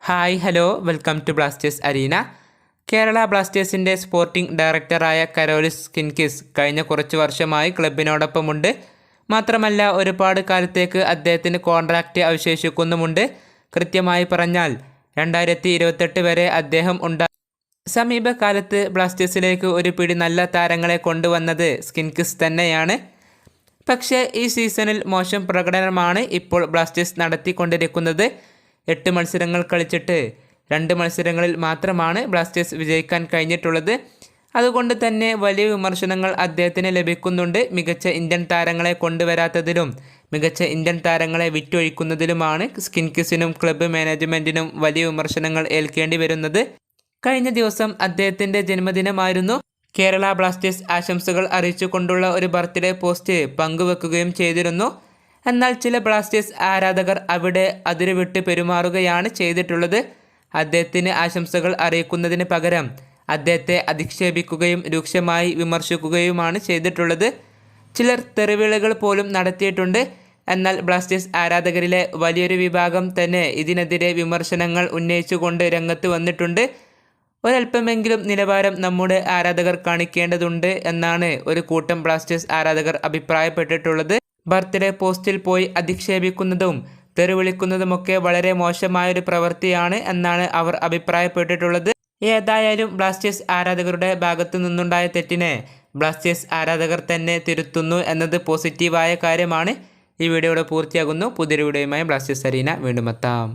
Hi hello welcome to Blasters arena. Kerala ബ്ലാസ്റ്റേഴ്സിൻ്റെ sporting ഡയറക്ടറായ Karolis കിൻകിസ് കഴിഞ്ഞ കുറച്ച് വർഷമായി ക്ലബിനോടൊപ്പമുണ്ട്. മാത്രമല്ല ഒരുപാട് കാലത്തേക്ക് അദ്ദേഹത്തിന് കോൺട്രാക്റ്റ് അവശേഷിക്കുന്നുമുണ്ട്. കൃത്യമായി പറഞ്ഞാൽ 2028 വരെ അദ്ദേഹം സമീപകാലത്ത് ബ്ലാസ്റ്റേഴ്സിലേക്ക് ഒരു പിടി നല്ല താരങ്ങളെ കൊണ്ടുവന്നത് സ്കിൻകിസ് തന്നെയാണ്. പക്ഷേ ഈ സീസണിൽ മോശം പ്രകടനമാണ് ഇപ്പോൾ ബ്ലാസ്റ്റേഴ്സ് നടത്തിക്കൊണ്ടിരിക്കുന്നത്. 8 മത്സരങ്ങൾ കളിച്ചിട്ട് 2 മത്സരങ്ങളിൽ മാത്രമാണ് ബ്ലാസ്റ്റേഴ്സ് വിജയിക്കാൻ കഴിഞ്ഞിട്ടുള്ളത്. അതുകൊണ്ട് തന്നെ വലിയ വിമർശനങ്ങൾ അദ്ദേഹത്തിന് ലഭിക്കുന്നുണ്ട്. മികച്ച ഇന്ത്യൻ താരങ്ങളെ കൊണ്ടുവരാത്തതിലും മികച്ച ഇന്ത്യൻ താരങ്ങളെ വിറ്റൊഴിക്കുന്നതിലുമാണ് സ്കിൻകിസിനും ക്ലബ്ബ് മാനേജ്മെൻറ്റിനും വലിയ വിമർശനങ്ങൾ ഏൽക്കേണ്ടി വരുന്നത്. കഴിഞ്ഞ ദിവസം അദ്ദേഹത്തിൻ്റെ ജന്മദിനമായിരുന്നു. കേരള ബ്ലാസ്റ്റേഴ്സ് ആശംസകൾ അറിയിച്ചുകൊണ്ടുള്ള ഒരു ബർത്ത്ഡേ പോസ്റ്റ് പങ്കുവെക്കുകയും ചെയ്തിരുന്നു. എന്നാൽ ചില ബ്ലാസ്റ്റേഴ്സ് ആരാധകർ അവിടെ അതിരുവിട്ട് പെരുമാറുകയാണ് ചെയ്തിട്ടുള്ളത്. അദ്ദേഹത്തിന് ആശംസകൾ അറിയിക്കുന്നതിന് പകരം അദ്ദേഹത്തെ അധിക്ഷേപിക്കുകയും രൂക്ഷമായി വിമർശിക്കുകയുമാണ് ചെയ്തിട്ടുള്ളത്. ചിലർ തെറിവിളികൾ പോലും നടത്തിയിട്ടുണ്ട്. എന്നാൽ ബ്ലാസ്റ്റേഴ്സ് ആരാധകരിലെ വലിയൊരു വിഭാഗം തന്നെ ഇതിനെതിരെ വിമർശനങ്ങൾ ഉന്നയിച്ചുകൊണ്ട് രംഗത്ത് വന്നിട്ടുണ്ട്. ഒരല്പമെങ്കിലും നിലവാരം നമ്മുടെ ആരാധകർ കാണിക്കേണ്ടതുണ്ട് എന്നാണ് ഒരു കൂട്ടം ബ്ലാസ്റ്റേഴ്സ് ആരാധകർ അഭിപ്രായപ്പെട്ടിട്ടുള്ളത്. ബർത്ത്ഡേ പോസ്റ്റിൽ പോയി അധിക്ഷേപിക്കുന്നതും തെറിവിളിക്കുന്നതുമൊക്കെ വളരെ മോശമായൊരു പ്രവൃത്തിയാണ് എന്നാണ് അവർ അഭിപ്രായപ്പെട്ടിട്ടുള്ളത്. ഏതായാലും ബ്ലാസ്റ്റേഴ്സ് ആരാധകരുടെ ഭാഗത്തു നിന്നുണ്ടായ തെറ്റിനെ ബ്ലാസ്റ്റേഴ്സ് ആരാധകർ തന്നെ തിരുത്തുന്നു എന്നത് പോസിറ്റീവായ കാര്യമാണ്. ഈ വീഡിയോയുടെ പൂർത്തിയാകുന്നു. പുതിയൊരു വീഡിയോയുമായി ബ്ലാസ്റ്റേഴ്സ് അരീന വീണ്ടും എത്താം.